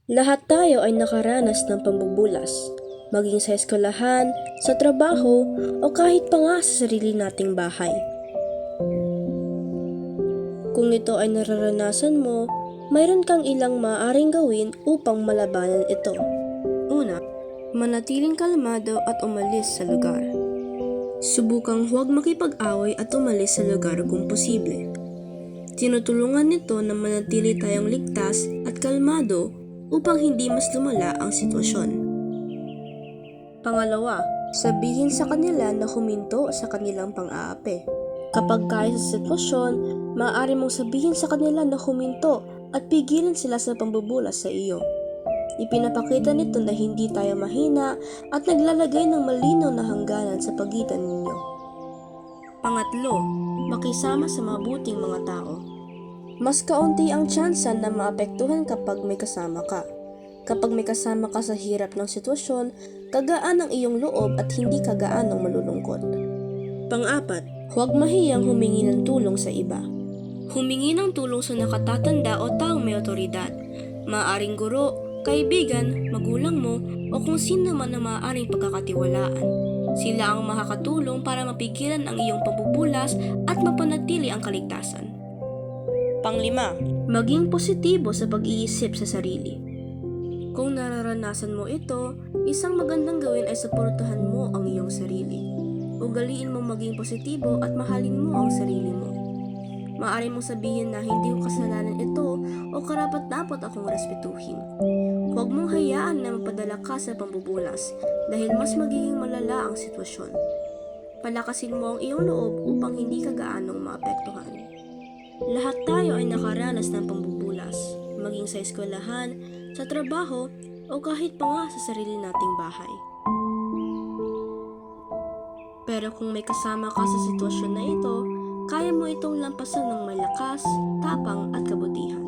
Lahat tayo ay nakaranas ng pambubulas, maging sa eskwelahan, sa trabaho, o kahit pa nga sa sarili nating bahay. Kung ito ay nararanasan mo, mayroon kang ilang maaaring gawin upang malabanan ito. Una, manatiling kalmado at umalis sa lugar. Subukang huwag makipag-away at umalis sa lugar kung posible. Tinutulungan nito na manatili tayong ligtas at kalmado upang hindi mas lumala ang sitwasyon. Pangalawa, sabihin sa kanila na huminto sa kanilang pang-aapi. Kapag kaya sa sitwasyon, maaari mong sabihin sa kanila na huminto at pigilan sila sa pambubulas sa iyo. Ipinapakita nito na hindi tayo mahina at naglalagay ng malinaw na hangganan sa pagitan ninyo. Pangatlo, makisama sa mabuting mga tao. Mas kaunti ang tsansa na maapektuhan kapag may kasama ka. Kapag may kasama ka sa hirap ng sitwasyon, kagaan ang iyong loob at hindi kagaan ang malulungkot. Pang-apat, huwag mahiyang humingi ng tulong sa iba. Humingi ng tulong sa nakatatanda o taong may otoridad. Maaaring guro, kaibigan, magulang mo, o kung sino man na maaaring pagkakatiwalaan. Sila ang makakatulong para mapigilan ang iyong pambubulas at mapanatili ang kaligtasan. Panglima, maging positibo sa pag-iisip sa sarili. Kung nararanasan mo ito, isang magandang gawin ay suportahan mo ang iyong sarili. Ugaliin mong maging positibo at mahalin mo ang sarili mo. Maaari mong sabihin na hindi ko kasalanan ito o karapat-dapat akong respetuhin. Huwag mong hayaan na mapadala ka sa pambubulas dahil mas magiging malala ang sitwasyon. Palakasin mo ang iyong loob upang hindi ka gaanong maapektuhan. Lahat tayo ay nakaranas ng pambubulas, maging sa eskwelahan, sa trabaho, o kahit pa nga sa sarili nating bahay. Pero kung may kasama ka sa sitwasyon na ito, kaya mo itong lampasan ng malakas, tapang at kabutihan.